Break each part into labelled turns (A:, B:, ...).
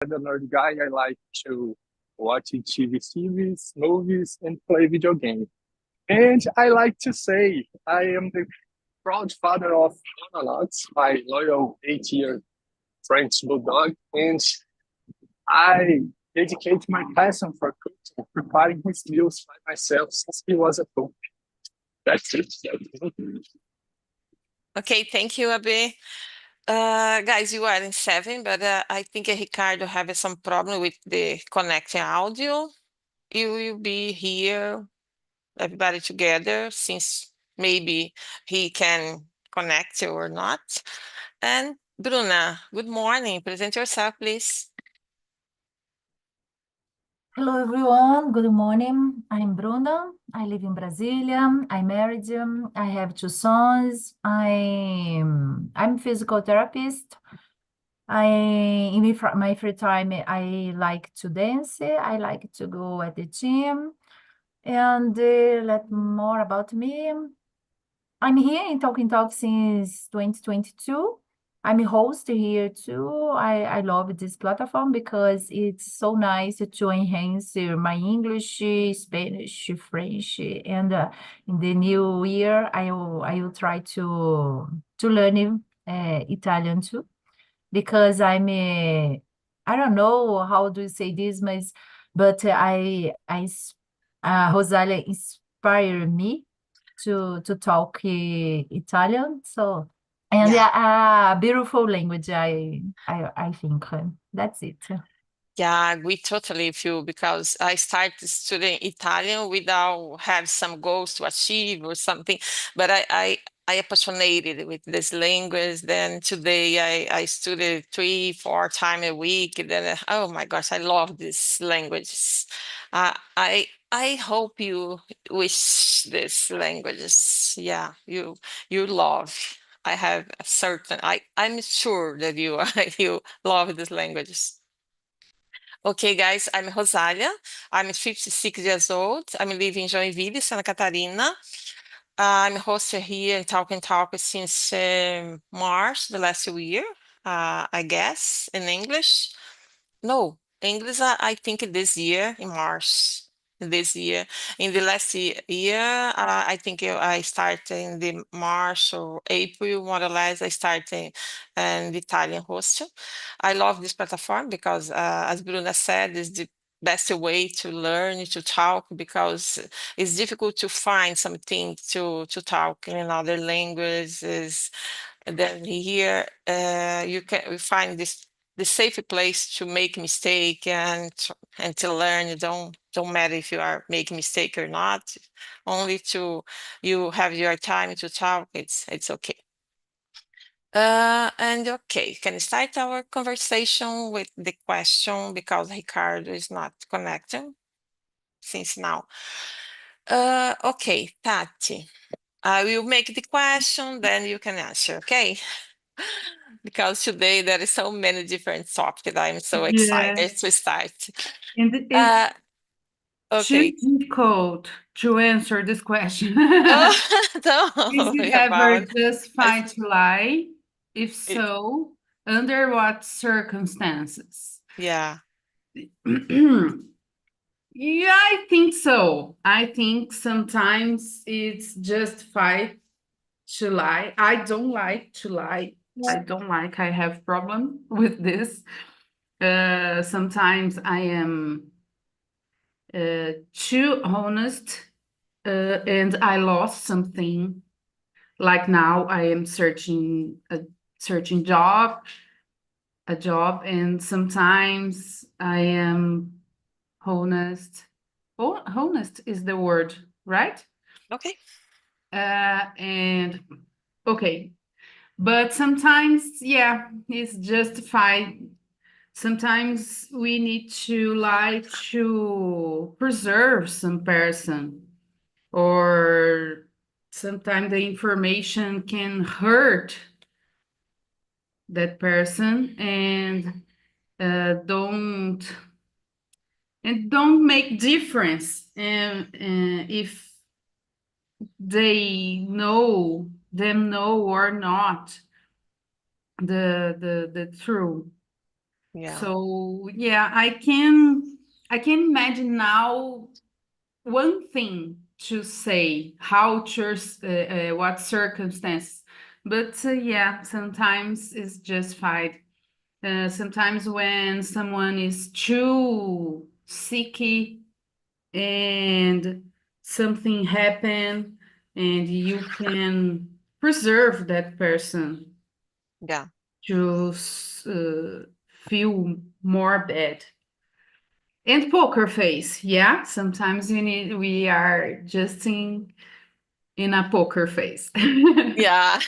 A: I'm a nerd guy. I like to watch TV series, movies, and play video games. And I like to say I am the proud father of Monologues, my loyal 8-year French bulldog, and I dedicate my passion for cooking, preparing his meals by myself since he was a pup. That's it. That's it.
B: Okay, thank you, Abe. Guys, you are in seven, but I think Ricardo have some problem with the connecting audio. You will be here, everybody together, since maybe he can connect or not. And Bruna, good morning. Present yourself, please.
C: Hello everyone, good morning. I'm Bruna. I live in Brasilia. I'm married. I have two sons. I'm physical therapist. My free time, I like to dance. I like to go at the gym. And let more about me. I'm here in Talking Talk since 2022. I'm a host here too. I love this platform because it's so nice to enhance my English, Spanish, French, and in the new year I will try to learn Italian too because I don't know how do you say this, but Rosalia inspired me to talk Italian. So, and
B: Yeah.
C: yeah, a beautiful language. I think that's it.
B: Yeah, we totally feel because I started studying Italian without have some goals to achieve or something, but I passionated with this language. Then today I studied 3, 4 times a week. And then oh my gosh, I love this languages. I hope you wish this languages. Yeah, you love. I have a certain. I'm sure that you you love these languages. Okay, guys, I'm Rosalia. I'm 56 years old. I'm living in Joinville, Santa Catarina. I'm hosted here in Talk and Talk since March the last year, I guess, in English. No, English, I think this year, in March this year. In the last year, I think I started in the March or April, more or less, I started in the Italian hostel. I love this platform because, as Bruna said, it's the best way to learn to talk because it's difficult to find something to talk in another languages. And then here you can find this the safe place to make mistake and to learn. It don't matter if you are making mistake or not. Only to you have your time to talk. It's okay. And okay, can start our conversation with the question because Ricardo is not connecting since now. Okay, Tati, I will make the question, then you can answer, okay? Because today there is so many different topics. I'm so
D: Yeah,
B: excited to start.
D: and
B: Uh,
D: it's too
B: okay.
D: difficult to answer this question.
B: Oh, don't
D: Is
B: worry
D: it ever
B: about it.
D: justified to lie? If
B: It-
D: so, under what circumstances?
B: yeah.
D: Yeah, I think so. I think sometimes it's justified to lie. I don't like to lie. I don't like, I have problem with this. Sometimes I am too honest, and I lost something. Like now, I am searching a job, and sometimes I am honest. Oh, honest is the word, right?
B: Okay.
D: And okay, but sometimes, yeah, it's justified. Sometimes we need to lie to preserve some person, or sometimes the information can hurt that person and don't make difference and if they know or not the truth.
B: Yeah.
D: So yeah, I can imagine now one thing to say, how to what circumstance, but yeah, sometimes it's just fine. Sometimes when someone is too sicky and something happen and you can preserve that person
B: Yeah.
D: to feel more bad. And poker face, yeah. Sometimes we are just in a poker face.
B: Yeah.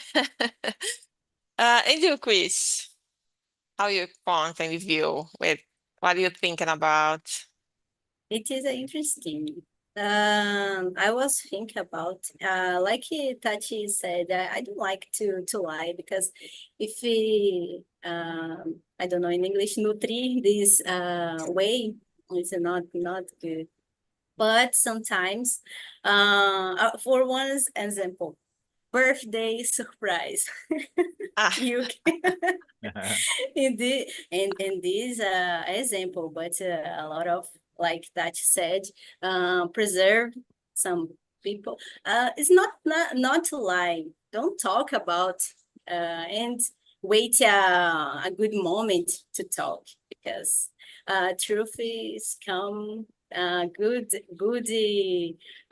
B: And you, Chris, how you point and view with what are you thinking about?
E: It is interesting. I was thinking about, like Tati said, I don't like to lie because if we, I don't know in English, nutri this way, it's not good. But sometimes, for one example, birthday surprise.
B: Ah,
E: You can in this example, but a lot of like that said, preserve some people. It's not to lie. Don't talk about and wait a good moment to talk because truth is come good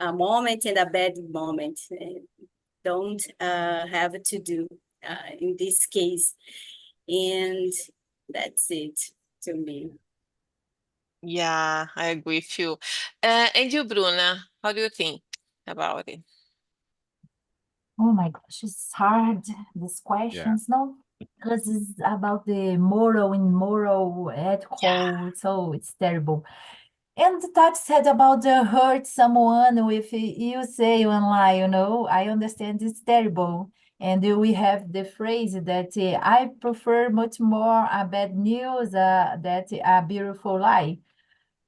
E: moment and a bad moment. Don't have to do in this case. And that's it to me.
B: yeah, I agree with you. And you, Bruna, how do you think about it?
C: Oh my gosh, it's hard, these
F: Yeah.
C: questions, no? Because it's about the moral, immoral, ethical, so it's terrible. And that said about the hurt someone with you say online, I understand it's terrible. And we have the phrase that I prefer much more a bad news that a beautiful lie.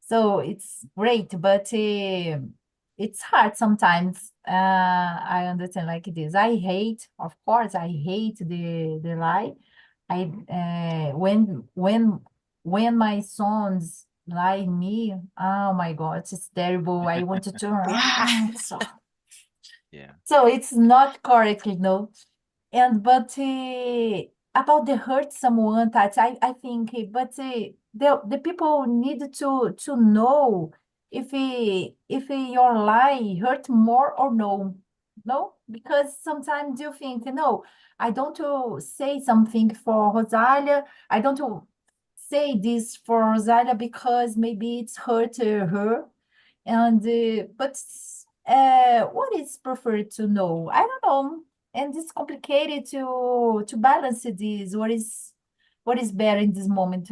C: So it's great, but it's hard sometimes. I understand like this. I hate, of course, I hate the lie. I when my sons lie me, oh my God, it's terrible. I want to turn
B: Yeah.
F: Yeah.
C: so it's not correct, And but about the hurt someone, that I think, but the people need to know if your lie hurt more or no, because sometimes you think, no, I don't to say something for Rosalia, I don't to say this for Rosalia because maybe it's hurt her, and but what is preferred to know? I don't know, and it's complicated to balance this. What is better in this moment,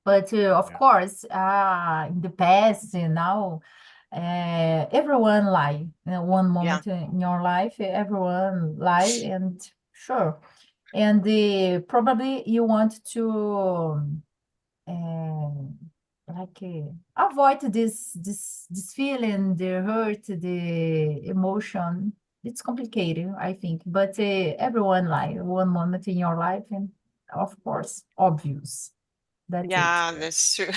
C: But of
F: Yeah.
C: course, in the past and now, everyone lie. One
B: Yeah.
C: moment in your life, everyone lie, and sure, and probably you want to. Like avoid this feeling, the hurt, the emotion. It's complicated, I think, but everyone like one moment in your life, and of course, obvious. That's it.
B: Yeah,
F: Yeah.
B: that's true.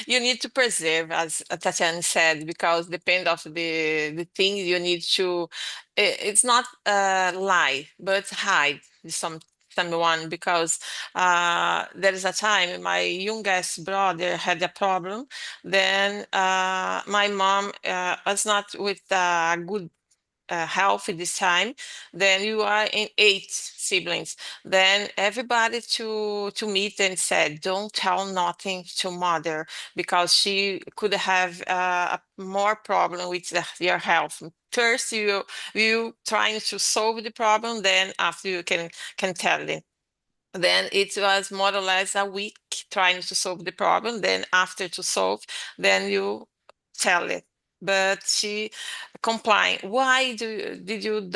B: You need to preserve, as Tatiana said, because depend of the thing you need to. It's not lie, but hide someone because there is a time my youngest brother had a problem. Then my mom was not with good health this time. Then you are in 8 siblings. Then everybody to meet and said, don't tell nothing to mother because she could have a more problem with your health. First, you trying to solve the problem, then after you can tell it. Then it was more or less a week trying to solve the problem. Then after to solve, then you tell it. But she complained, why did you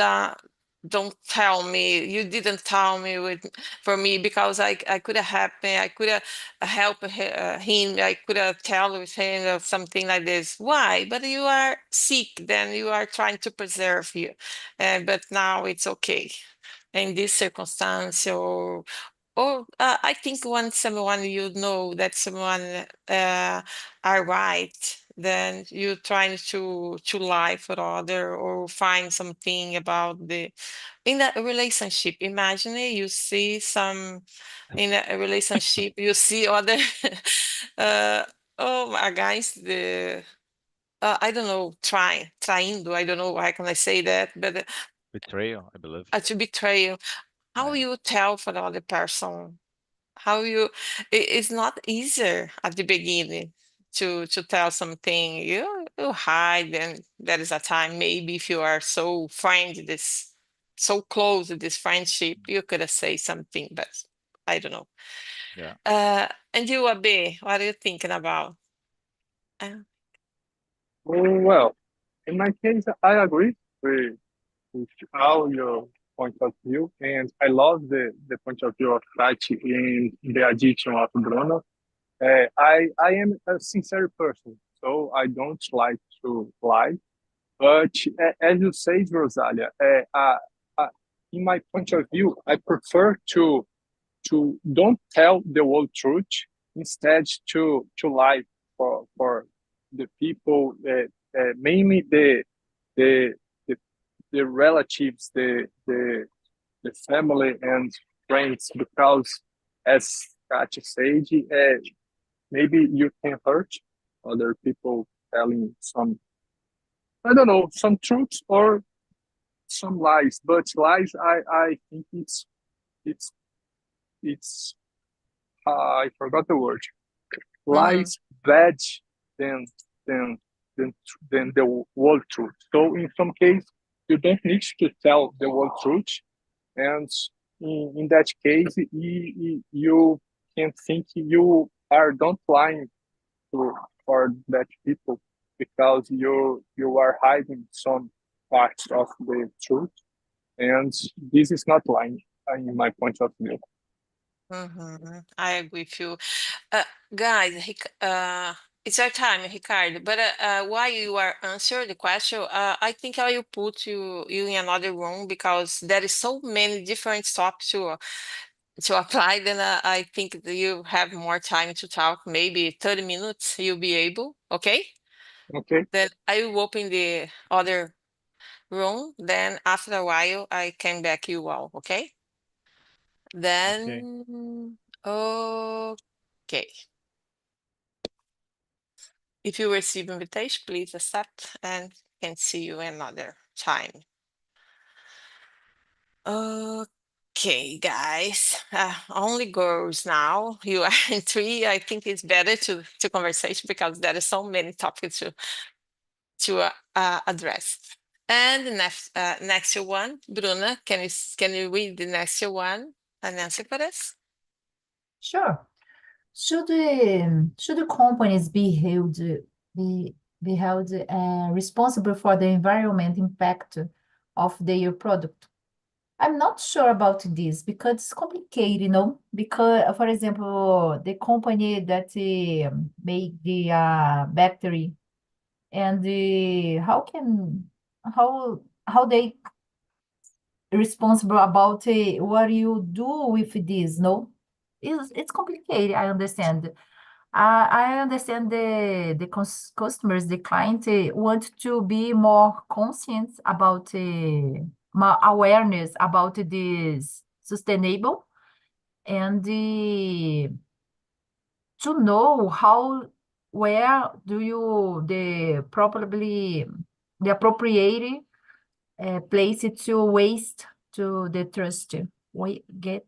B: don't tell me? You didn't tell me for me because I could have helped me. I could have helped him. I could have tell with him or something like this. Why? But you are sick. Then you are trying to preserve you. But now it's okay in this circumstance or I think when someone you know that someone are right, then you trying to lie for other or find something about the in a relationship. Imagine you see some in a relationship, you see other uh oh my guys, the I don't know, traindo, I don't know how can I say that, but
F: Betrayal, I believe.
B: to betray. How
F: Right.
B: you tell for the other person? How you it's not easier at the beginning to tell something. You hide, and there is a time maybe if you are so this so close to this friendship, you could have say something, but I don't know.
F: Yeah.
B: And you, Abe, what are you thinking about? Uh,
A: Well, in my case, I agree with all your point of view, and I love the point of view of Tati in the addiction of Bruno. I am a sincere person, so I don't like to lie. But as you say, Rosalia, in my point of view, I prefer to don't tell the whole truth, instead to lie for the people, mainly the the, the relatives, the family and friends, because as Katia said, maybe you can hurt other people telling some, I don't know, some truths or some lies. But lies, I think it's it's I forgot the word.
B: mhm,
A: Lies bad than than than the whole truth. So in some case, you don't need to tell the whole truth, and in that case, you can think you are don't lying to for that people, because you are hiding some parts of the truth, and this is not lying in my point of view.
B: I agree with you. Uh, guys, it's our time, Ricardo. But while you are answering the question, I think I will put you in another room because there is so many different topics to apply. Then I think that you have more time to talk. Maybe 30 minutes, you'll be able. Okay.
A: Okay.
B: Then I will open the other room. Then after a while, I can back you all. Okay.
F: Okay.
B: Then okay. If you receive invitation, please accept and can see you another time. Okay, guys. Only girls now. You are in three. I think it's better to conversation because there are so many topics to address. And the next one, Bruna, can you read the next one and answer for us?
C: Sure. Should companies be held responsible for the environment impact of their product? I'm not sure about this because it's complicated, you know. Because, for example, the company that make the battery and how they responsible about what you do with this, no? It's complicated, I understand. I understand the customers, the client want to be more conscious about more awareness about this sustainable and to know how where do you the appropriate place to waste to the trust we get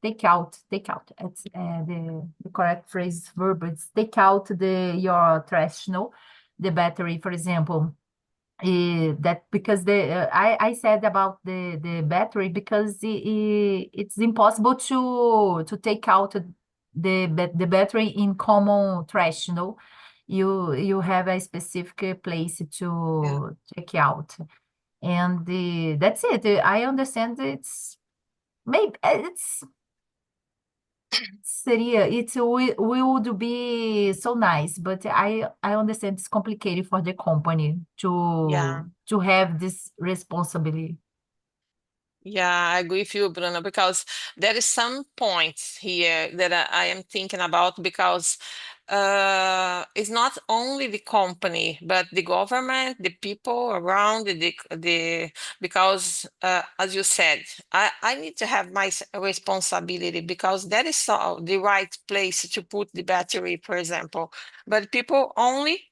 C: take out it's the correct phrase verb is take out your trash, no, the battery, for example. That because I said about the battery because it's impossible to take out the battery in common trash, you know. You have a specific place
B: Yeah.
C: to take out, and that's it. I understand it's maybe it's seria would be so nice, but I understand it's complicated for the company
B: Yeah.
C: to have this responsibility.
B: Yeah, I agree with you, Bruno, because there is some points here that I am thinking about because it's not only the company, but the government, the people around because as you said, I need to have my responsibility because that is the right place to put the battery, for example. But people only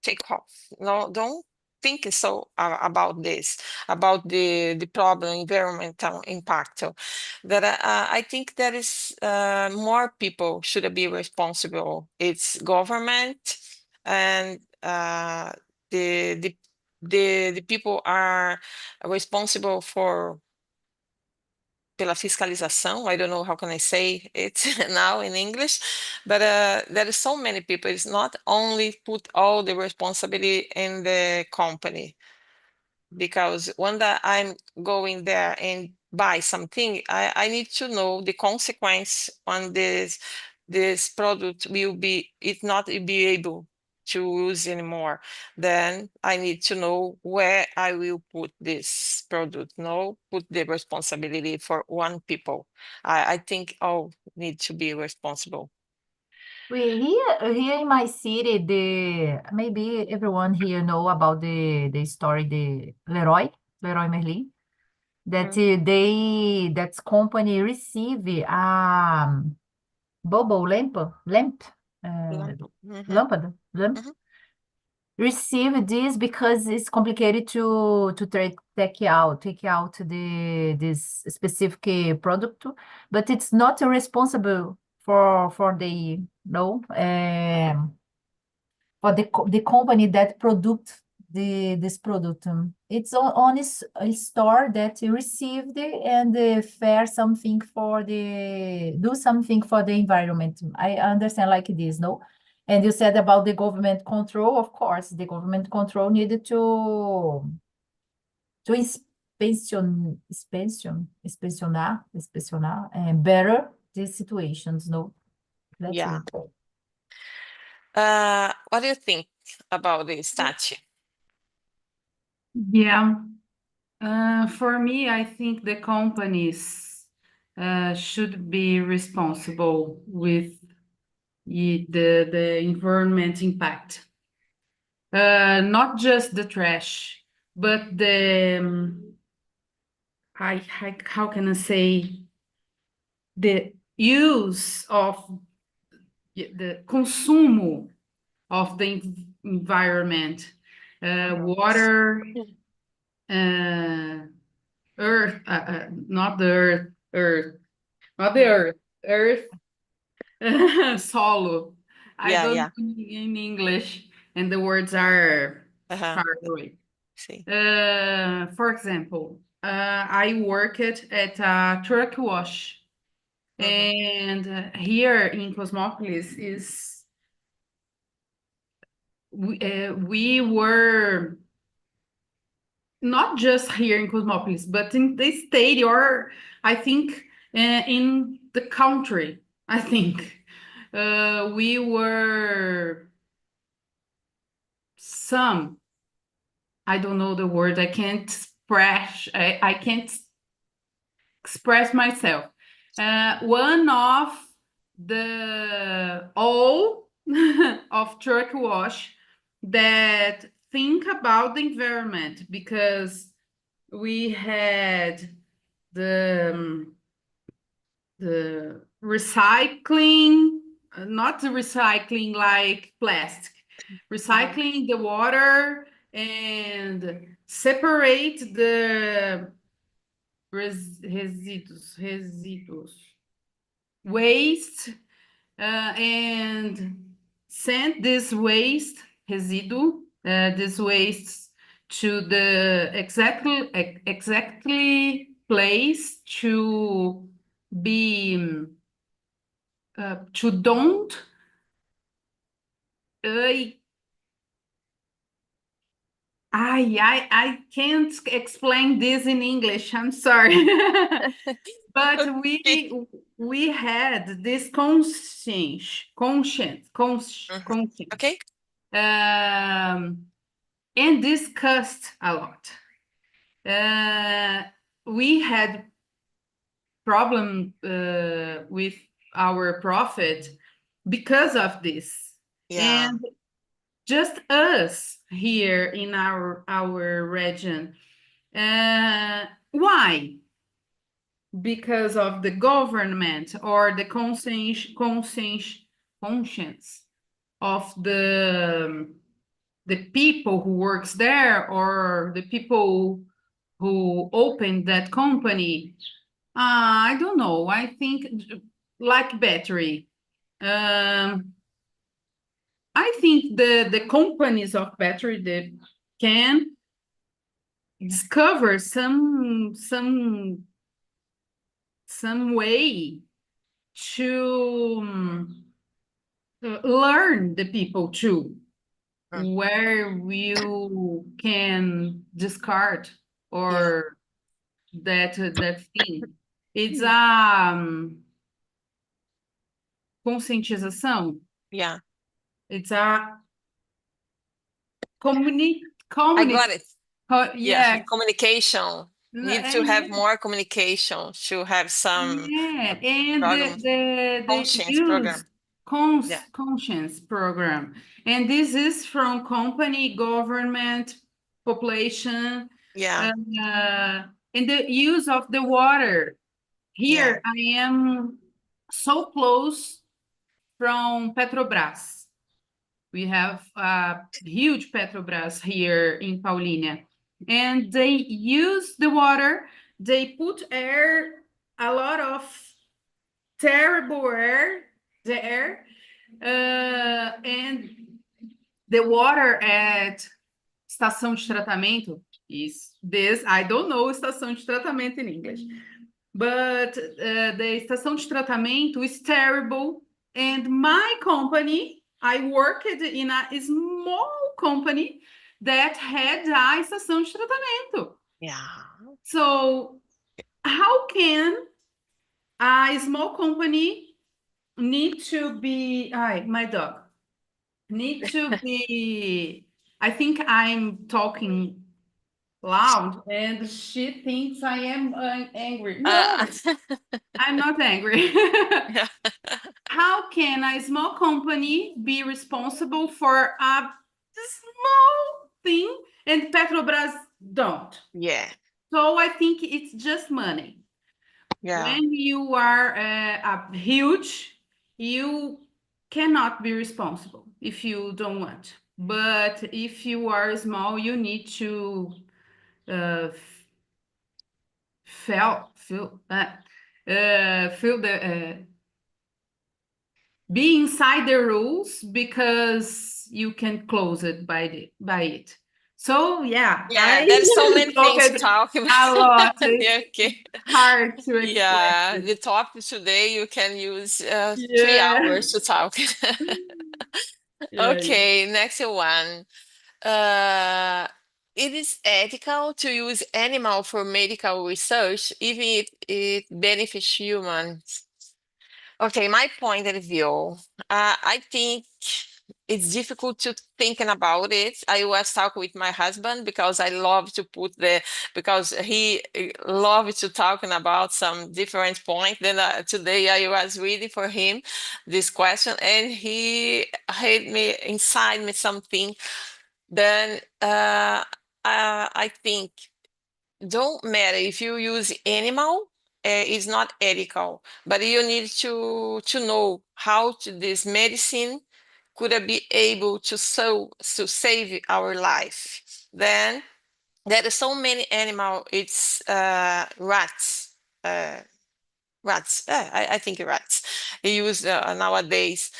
B: take off. No, don't think so about this, about the problem, environmental impact. That I think that is more people should be responsible. It's government and the people are responsible for pela fiscalização. I don't know how can I say it now in English, but there is so many people. It's not only put all the responsibility in the company, because when I'm going there and buy something, I need to know the consequence on this product will be it not be able to use anymore. Then I need to know where I will put this product. No, put the responsibility for one people. I think all need to be responsible.
C: Here in my city, maybe everyone here know about the story, the Leroy Merlin, that that company receive a bubble lamp, lâmpada,
B: Mhm.
C: receive this because it's complicated to take out this specific product, but it's not responsible for the no for the company that product this product. It's on a store that received and fair something for do something for the environment. I understand like this, no? And you said about the government control, of course, the government control needed to inspecionar and better these situations, no? That's
B: Yeah.
C: it.
B: What do you think about this, Tati?
D: Yeah. For me, I think the companies should be responsible with the environment impact. Not just the trash, but how can I say, the use of the consumo of the environment, water, earth, not the earth, not the earth, solo. I
B: Yeah,
D: don't
B: yeah.
D: know in English, and the words are far away.
B: See.
D: For example, I worked at a truck wash, and here in Cosmopolis we were not just here in Cosmopolis, but in the state, or I think in the country. I think we were some. I don't know the word. I can't express. I can't express myself. One of the all of truck wash that think about the environment, because we had the recycling, not the recycling like plastic, recycling the water and separate the residuos, waste, and send this waste this waste to the exactly place to be to don't I can't explain this in English. I'm sorry. But we had this conscience.
B: Okay.
D: And discussed a lot. we had problem with our profit because of this.
B: Yeah.
D: And just us here in our region. Why? Because of the government or the conscience of the people who works there or the people who opened that company. I don't know. I think like battery. I think the companies of battery that can discover some way to learn the people too, where you can discard or that thing. It's conscientização.
B: Yeah.
D: It's a communi
B: I got it.
D: yeah.
B: Communication. Need to have more communication to have some
D: Yeah, and
B: program,
D: the
B: conscience
D: use
B: program. Yeah.
D: conscience program. And this is from company, government, population,
B: Yeah.
D: and the use of the water. Here I am so close from Petrobras. We have a huge Petrobras here in Paulínia. And they use the water, they put air, a lot of terrible air there, and the water at estação de tratamento is this, I don't know estação de tratamento in English, but the estação de tratamento is terrible, and my company, I worked in a small company that had a estação de tratamento.
B: Yeah.
D: So how can a small company need to be, my dog, need to be, I think I'm talking loud and she thinks I am angry. No, I'm not angry.
B: Yeah.
D: How can a small company be responsible for a small thing and Petrobras don't?
B: Yeah.
D: So I think it's just money.
B: Yeah.
D: When you are huge, you cannot be responsible if you don't want. But if you are small, you need to feel the be inside the rules because you can close it by it. So yeah,
B: there's so many things to talk about.
D: A lot.
B: Yeah, okay.
D: Hard to explain.
B: Yeah, the topic today you can use 3 hours to talk. Okay, next one. It is ethical to use animal for medical research, even if it benefits humans. Okay, my point of view, I think it's difficult to thinking about it. I was talking with my husband because I love to because he loves to talking about some different point. Then today I was reading for him this question and he had me inside me something. Then I think don't matter if you use animal, it's not ethical, but you need to know how this medicine could be able to save our life. Then there are so many animal. It's rats. I think rats use nowadays,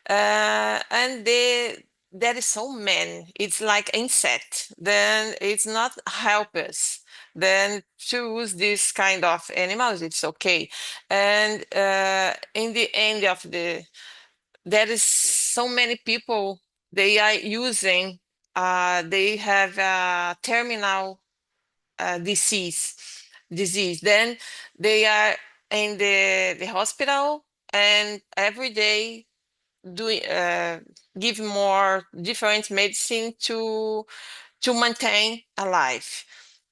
B: and there is so many. It's like insect. Then it's not help us. Then choose this kind of animals. It's okay. And in the end of there is so many people they are using. They have a terminal disease. Then they are in the hospital and every day doing give more different medicine to maintain alive,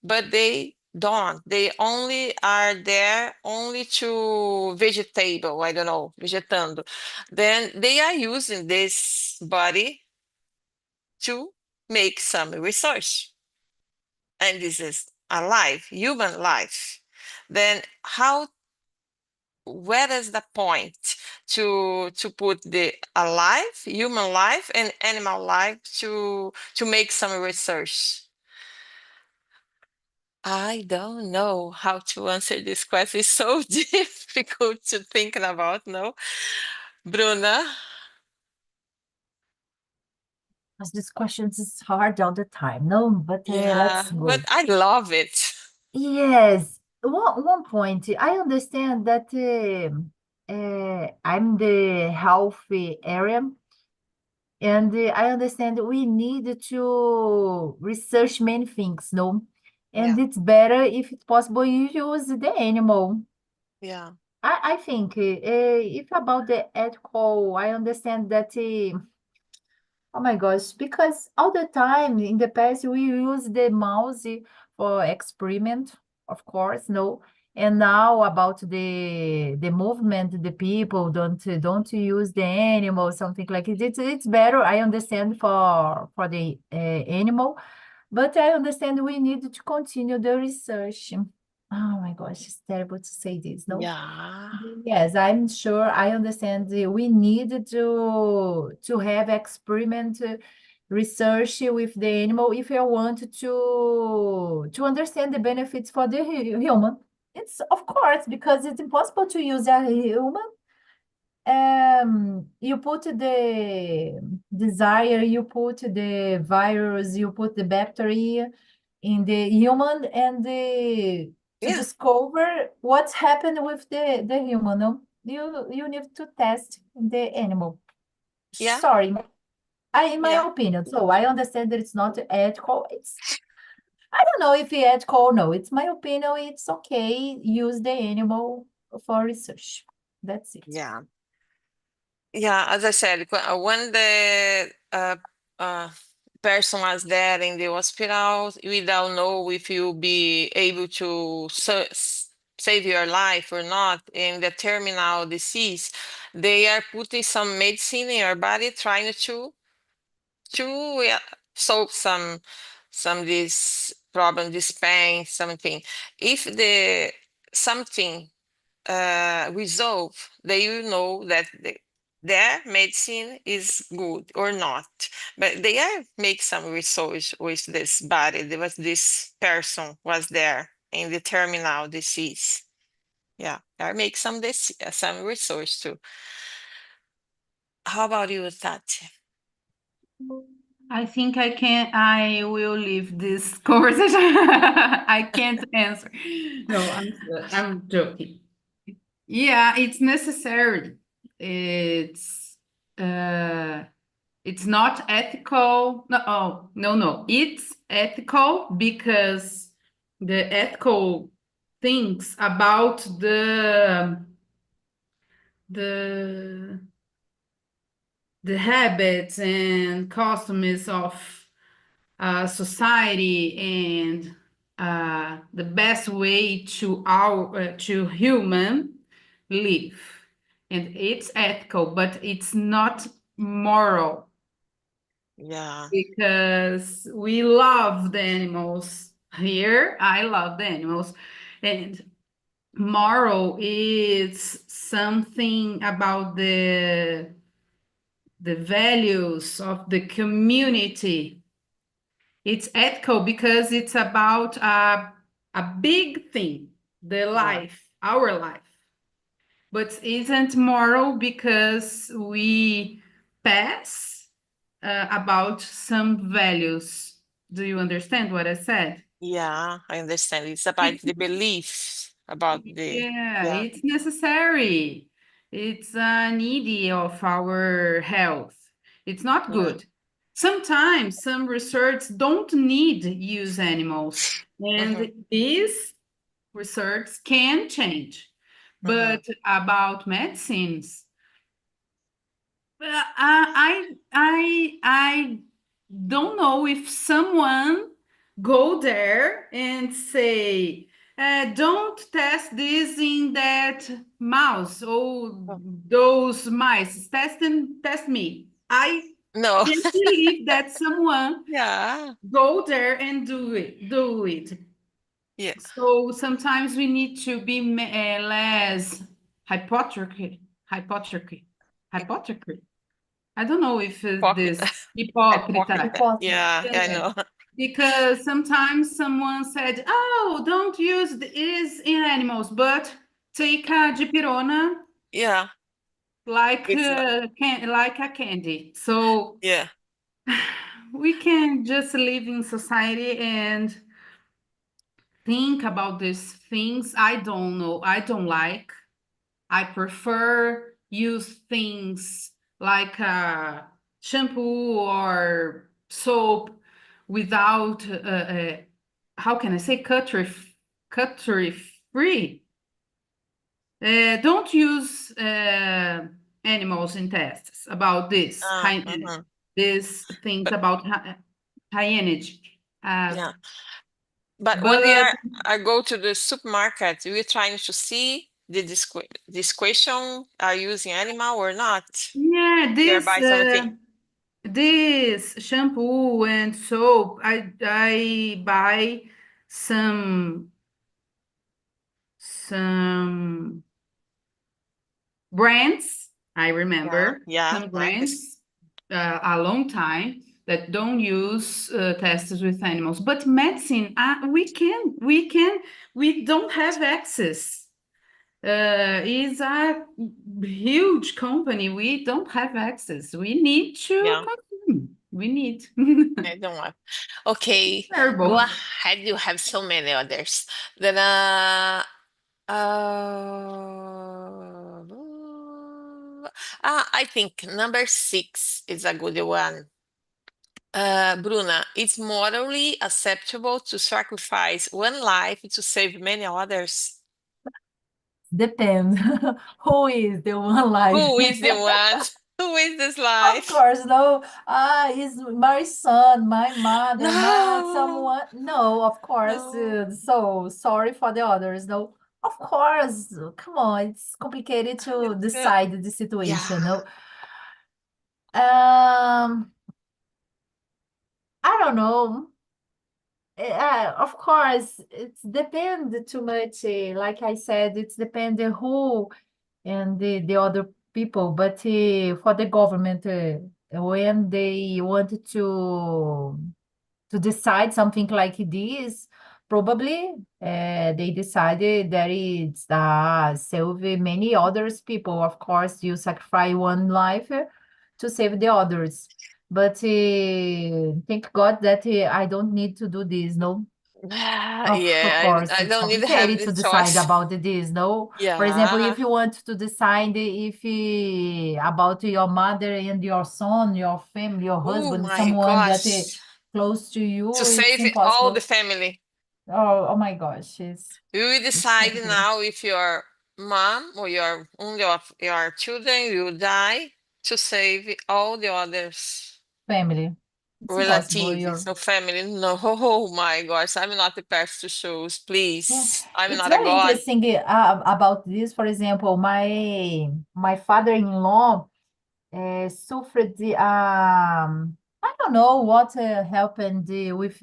B: but they don't. They only are there only to vegetable, I don't know, vegetando. Then they are using this body to make some research. And this is a life, human life. Then where is the point to put the alive, human life and animal life to make some research? I don't know how to answer this question. It's so difficult to think about, no? Bruna?
C: Because this question is hard all the time, no? But
B: Yeah,
C: let's go.
B: but I love it.
C: Yes, one point. I understand that I'm the healthy area, and I understand we need to research many things, no? And
B: Yeah,
C: it's better if it's possible you use the animal.
B: yeah,
C: I think if about the ethical, I understand that. Oh my gosh, because all the time in the past we use the mouse for experiment, of course, no. And now about the movement, the people don't use the animal, something like it. It's better. I understand for the animal, but I understand we need to continue the research. Oh my gosh, it's terrible to say this, no?
B: yeah,
C: Yes, I'm sure I understand we need to have experiment research with the animal if you want to understand the benefits for the human. It's of course because it's impossible to use a human. You put the desire, you put the virus, you put the bacteria in the human and to
B: yeah,
C: discover what's happened with the human. No? You need to test the animal.
B: yeah,
C: Sorry, in my
B: yeah,
C: opinion. So I understand that it's not ethical. I don't know if it's ethical or no. It's my opinion. It's okay. Use the animal for research. That's it.
B: yeah. Yeah, as I said, when the person was there in the hospital, we don't know if you'll be able to save your life or not in the terminal disease. They are putting some medicine in your body, trying to solve some this problem, this pain, something. If the something resolve, they will know that their medicine is good or not. But they are make some research with this body. There was this person was there in the terminal disease. Yeah, they make some research too. How about you, Tati?
D: I think I will leave this conversation. I can't answer. No, I'm joking. Yeah, it's necessary. It's it's not ethical. No, oh, no. It's ethical because the ethical things about the the habits and customs of society and the best way to human live, and it's ethical, but it's not moral
B: Yeah,
D: because we love the animals here. I love the animals, and moral is something about the values of the community. It's ethical because it's about a big thing, the
B: yeah,
D: life, our life. But isn't moral because we pass about some values. Do you understand what I said?
B: yeah, I understand. It's about the beliefs about the,
D: Yeah,
B: yeah,
D: it's necessary. It's needy of our health. It's not
B: yeah,
D: good. Sometimes some research don't need use animals,
B: mm-hmm,
D: and this research can change.
B: mm-hmm,
D: But about medicines, I don't know if someone go there and say, don't test this in that mouse or those mice. Test me. I
B: No.
D: can't believe that someone
B: Yeah.
D: go there and do it.
B: Yeah.
D: So sometimes we need to be less hypocritical. I don't know if this hypocrite.
B: Yeah, I know.
D: Because sometimes someone said, "Oh, don't use this in animals, but take a dipirona
B: Yeah.
D: like
B: It's not.
D: like a candy." So
B: Yeah.
D: we can just live in society and think about these things. I don't know. I don't like. I prefer use things like shampoo or soap without how can I say cutlery free. Don't use animals in tests about this these things about hygiene.
B: Yeah. But when we
D: But
B: are go to the supermarket, we're trying to see the discretion are using animal or not.
D: yeah,
B: You're buy something.
D: this shampoo and soap, I buy some brands. I remember
B: Yeah.
D: some brands a long time that don't use tests with animals. But medicine, we don't have access. Is a huge company. We don't have access. We need to
B: Yeah.
D: consume. We need.
B: I don't want. Okay,
D: Terrible.
B: go ahead. You have so many others. Then I think number 6 is a good one. Bruna, it's morally acceptable to sacrifice one life to save many others.
C: Depends. Who is the one life?
B: Who is the one? Who is this
C: Of
B: life?
C: course, no. Is my son, my mother, my
B: No.
C: someone? No, of course.
B: No.
C: So sorry for the others. No, of course. Come on, it's complicated to decide the situation. No. I don't know. Of course, it's depend too much. Like I said, it's depend who and the other people. But for the government, when they want to decide something like this, probably they decided that it's save many others people. Of course, you sacrifice one life to save the others. But thank God that I don't need to do this, no? Of
B: Yeah,
C: course,
B: I
C: it's
B: don't need to have
C: complicated to
B: this
C: decide
B: choice.
C: about this, no? For example,
B: Yeah.
C: if you want to decide if about your mother and your son, your family, your
B: Oh
C: husband,
B: my
C: someone that
B: gosh.
C: close to
B: To
C: you, it's
B: save all the
C: impossible.
B: family.
C: Oh my gosh,
B: You will
C: it's
B: decide
C: complicated.
B: now if your mom or your only of your children will die to save all the others
C: Family. It's impossible.
B: relatives or family. No, oh my gosh, I'm not the person to choose.
C: Yeah,
B: Please, I'm
C: it's
B: not a
C: very
B: god.
C: interesting about this. For example, my father-in-law suffered I don't know what happened with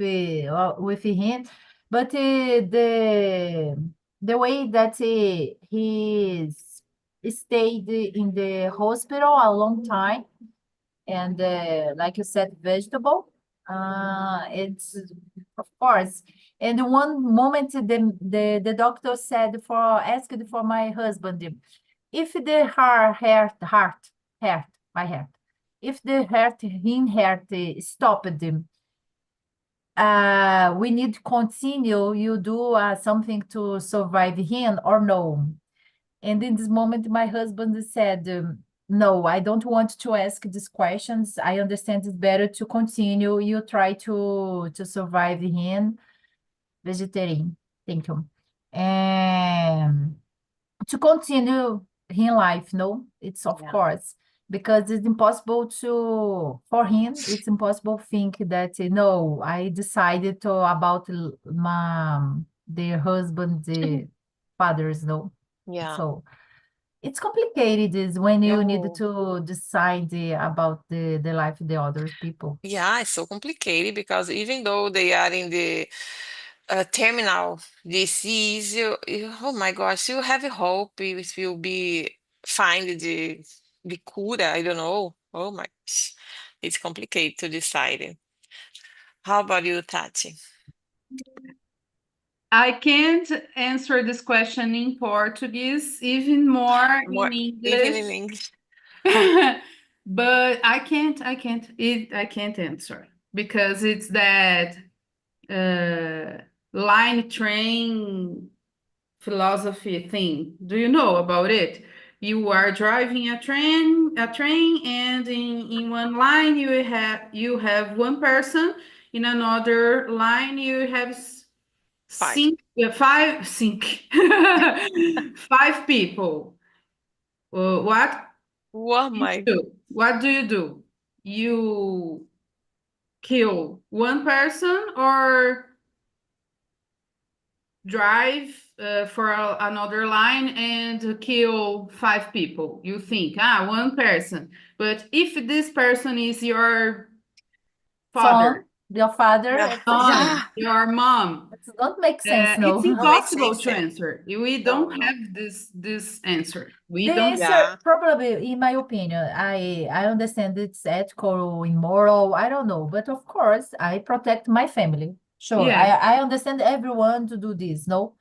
C: him, but the way that he stayed in the hospital a long time, and like you said, vegetable. It's of course. And one moment, the doctor said for asked for my husband if the my heart, if the heart in heart stopped, we need to continue. You do something to survive him or no? And in this moment, my husband said, no, I don't want to ask these questions. I understand it's better to continue. You try to survive him, vegetarian. Thank you. And to continue in life, no? It's of
E: Yeah.
C: course. because it's impossible for him, it's impossible to think that, no, I decided to about their husband, the fathers, no.
B: Yeah.
C: So it's complicated is when you need
B: Oh.
C: to decide about the life of the other people.
B: Yeah, it's so complicated because even though they are in the terminal disease, oh my gosh, you have hope if you be find the cura. I don't know. Oh my gosh, it's complicated to decide. How about you, Tati?
D: I can't answer this question in Portuguese, even more
B: More
D: in
B: even in
D: English.
B: English.
D: But I can't answer because it's that line train philosophy thing. Do you know about it? You are driving a train, and in one line you have one person, in another line you have
B: Five.
D: five people. What
B: Oh
D: you
B: my.
D: do? What do you do? You kill one person or drive for another line and kill five people. You think, one person. But if this person is your
C: Son,
D: father,
C: your father,
B: Yeah.
C: exactly.
B: Yeah.
D: son, your mom,
C: It don't make sense,
D: it's
C: no.
B: No makes
D: impossible
B: sense
D: to
B: then.
D: answer. We
B: No,
D: don't
B: no.
D: have this answer. We
C: The
D: don't.
C: answer,
B: Yeah.
C: probably, in my opinion, I understand it's ethical, immoral, I don't know, but of course, I protect my family. Sure,
D: Yeah,
C: I understand everyone to do this, no?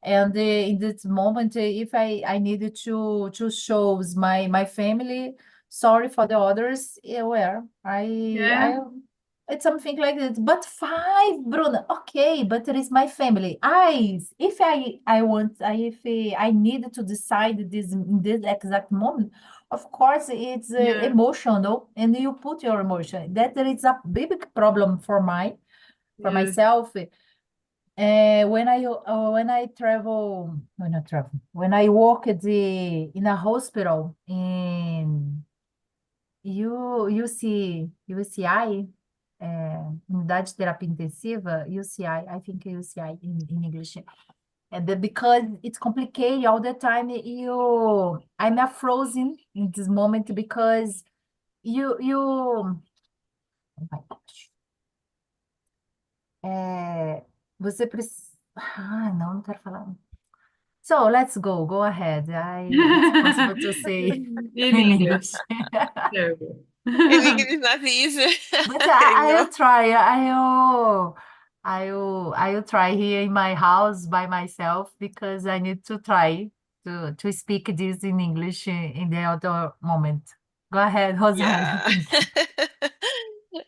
C: And in this moment, if I needed to shows my family, sorry for the others, yeah, well,
D: yeah,
C: I it's something like that. But five, Bruna, okay, but it is my family. If I want, if I need to decide this in this exact moment, of course it's
D: yeah,
C: emotional, and you put your emotion. That is a big problem for
D: yes,
C: myself. When I travel, when I work in a hospital in UCI, Unidade de Terapia Intensiva, UCI, I think UCI in English. And because it's complicated all the time, I'm a frozen in this moment because oh my gosh. Você precisa. Ah, não quero falar. So let's go ahead. It's possible to say
D: in
C: in
D: English.
C: English.
D: Terrible.
B: In English is not easy.
C: But
B: I
C: I
B: know.
C: will try. I will try here in my house by myself because I need to try to speak this in English in the other moment. Go ahead, Rosario.
B: Yeah.
C: Thank you.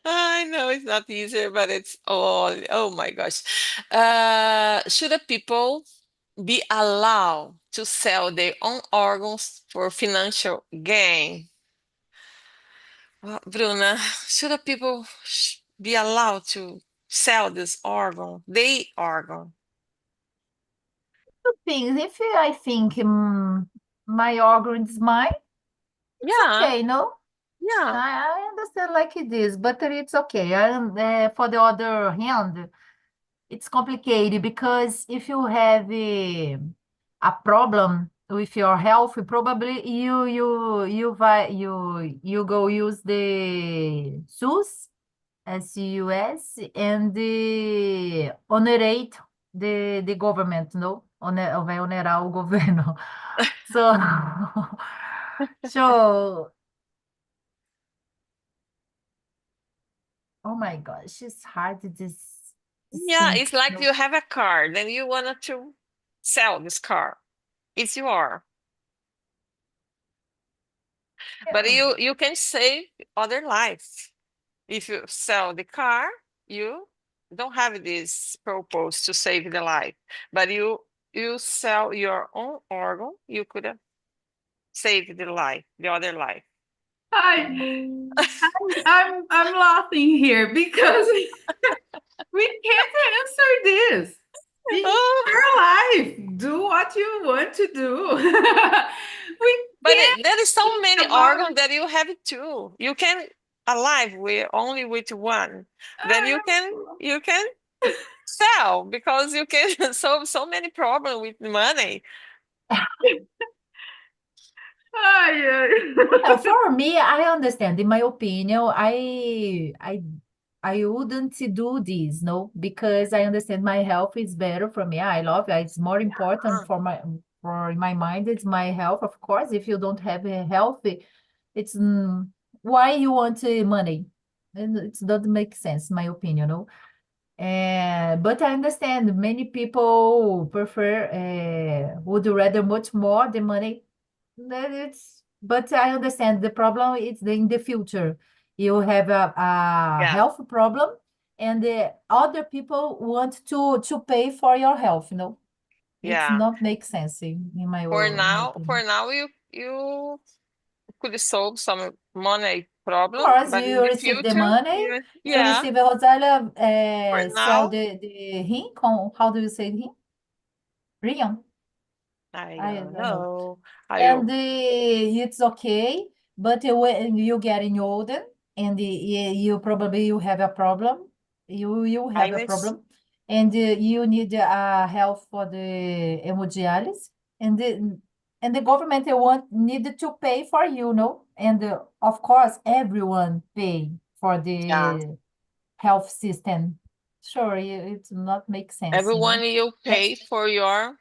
B: I know it's not easier, but it's all, oh my gosh. Should the people be allowed to sell their own organs for financial gain? Well, Bruna, should the people be allowed to sell this organ, they organ?
C: Two things. If I think my organ is mine, it's
B: Yeah,
C: okay, no?
B: yeah.
C: I understand like it is, but it's okay. For the other hand, it's complicated because if you have a problem with your health, probably you go use the SUS, and onerate the government, no? Vai onerar o governo. So, so, oh my gosh, it's hard to just
B: Yeah,
C: think.
B: it's like
C: No?
B: you have a car, then you wanted to sell this car. It's your, but
C: Yeah.
B: you can save other lives. If you sell the car, you don't have this purpose to save the life, but you sell your own organ, you could have saved the life, the other life.
D: I, I'm laughing here because we can't answer this. In
B: Oh,
D: your life, do what you want to do.
B: But
D: can't
B: there is so many
D: about
B: organs that you have two. You can alive with only with one. Then you can sell because you can solve so many problems with money.
D: Ai, ai.
C: For me, I understand. In my opinion, I wouldn't do this, no, because I understand my health is better for me. I love it. It's more important for my mind. It's my health, of course. If you don't have a health, it's why you want money, and it doesn't make sense, in my opinion, no. But I understand many people prefer would rather much more the money. But I understand the problem is in the future. You have a
B: Yeah,
C: health problem, and the other people want to pay for your health, you know. It's
B: yeah.
C: not make sense in my
B: For
C: opinion.
B: now, you could solve some money problem,
C: Of course,
B: but in
C: you
B: the
C: receive the
B: future,
C: money, you
B: yeah.
C: receive, Rosália,
B: For
C: sell
B: now,
C: the rim, how do you say rim? Rim?
B: I
C: I
B: don't
C: don't know.
B: know. I
C: And
B: will.
C: it's okay, but when you getting older and you probably you have a problem, you have a
B: Kindness.
C: problem, and you need help for the hemodialysis, and the government need to pay for you, no? And of course, everyone pay for
B: Yeah.
C: the health system. Sure, it not make sense, you
B: Everyone
C: know?
B: you
C: Yeah,
B: pay for your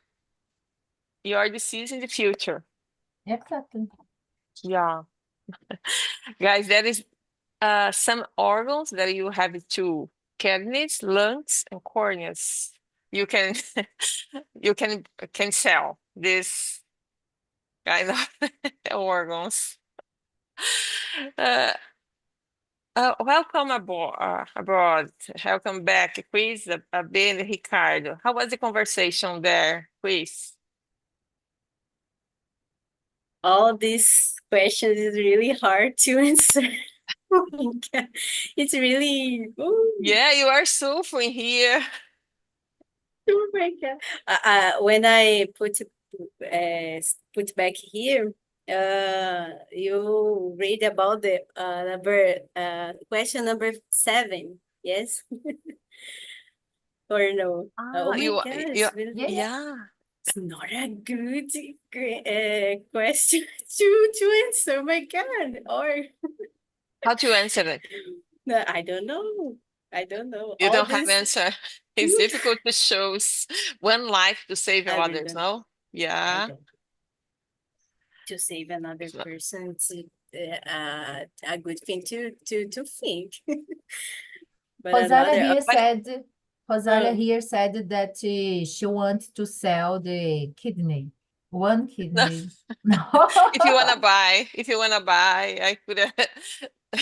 B: disease in the future.
C: exactly.
B: Yeah. Guys, there is some organs that you have two kidneys, lungs, and corneas. You can you can sell this kind of organs. Uh, welcome abroad. Welcome back, Chris, Ben, Ricardo. How was the conversation there, Chris?
E: All these questions is really hard to answer. Oh my God. It's really, oh,
B: Yeah, you are suffering here.
E: oh my God. When I put back here, you read about the question number 7, yes or no? Oh my
B: You,
E: God,
B: you,
C: Yeah, yeah.
B: yeah.
E: it's not a good question to answer. Oh my God, or
B: How to answer it?
E: no, I don't know. I don't know.
B: You
E: All
B: don't have
E: this,
B: answer. It's difficult to choose one life to save
E: I really
B: others,
E: don't.
B: no?
E: I
B: Yeah.
E: don't. To save another
B: So-
E: person, it's a good thing to think. But
C: Rosalia
E: another,
C: here
B: But
C: said, Rosalia
E: oh,
C: here said that she wants to sell the kidney, one kidney. No.
B: if you wanna buy, I could have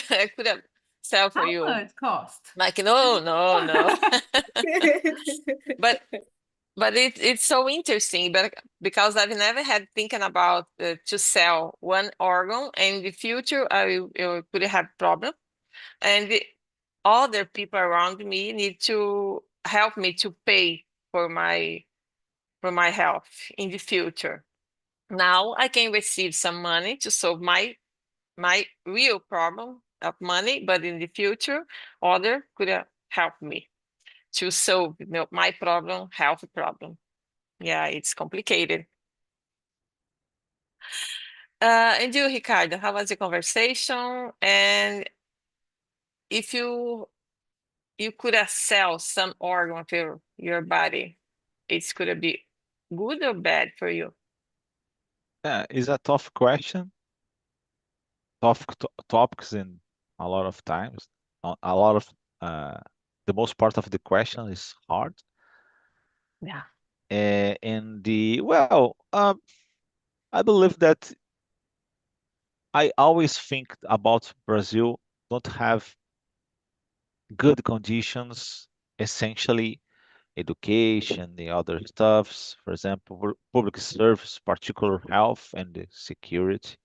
B: I could have sell for
D: How
B: you.
D: much cost?
B: Like, no, no, no. But it's so interesting, but because I've never had thinking about to sell one organ, and in the future I could have problem, and the other people around me need to help me to pay for my health in the future. Now I can receive some money to solve my real problem of money, but in the future, other could help me to solve my problem, health problem. Yeah, it's complicated. And you, Ricardo, how was the conversation? And if you could sell some organ of your body, it could be good or bad for you?
F: Yeah, it's a tough question. Tough topics in a lot of times. A lot of the most part of the question is hard.
B: Yeah.
F: And I believe that I always think about Brazil don't have good conditions, essentially education, the other stuffs, for example, public service, particular health and the security.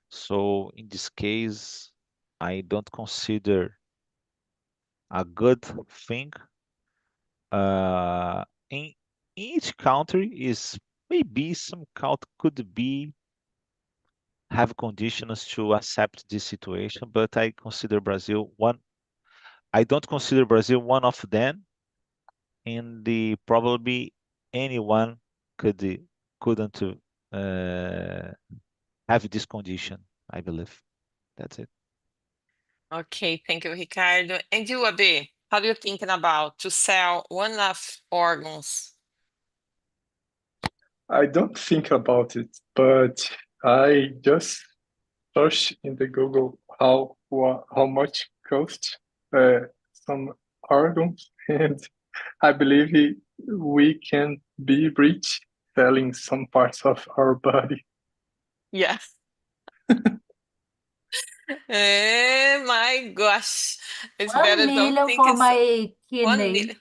F: So in this case, I don't consider a good thing. In each country is maybe some count could be have conditions to accept this situation, but I consider Brazil one. I don't consider Brazil one of them, and probably anyone couldn't have this condition. I believe that's it.
B: Okay, thank you, Ricardo. And you, Abe, how are you thinking about to sell one of organs?
A: I don't think about it, but I just search in the Google how much cost some organs, and I believe we can be rich selling some parts of our body.
B: Yeah. My gosh, it's
C: 1
B: better don't
C: million
B: think
C: for
B: it's
C: my
B: 1
C: kidney.
B: million.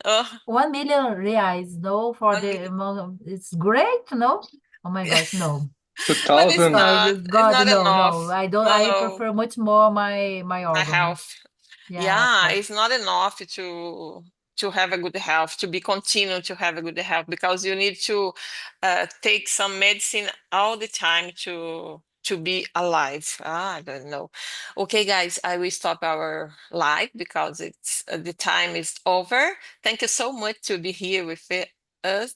B: Oh,
C: 1 million reais, no, for
B: 1
C: the
B: million.
C: amount. It's great, no? Oh my gosh, no.
B: But
A: 2000.
B: it's
C: God,
B: not
C: no,
B: enough.
C: no. I don't.
B: No,
C: I
B: no,
C: prefer much more my
B: my
C: organ.
B: health.
C: Yeah, of
B: Yeah,
C: course.
B: it's not enough to have a good health, to be continue to have a good health, because you need to take some medicine all the time to be alive. I don't know. Okay, guys, I will stop our live because it's the time is over. Thank you so much to be here with us.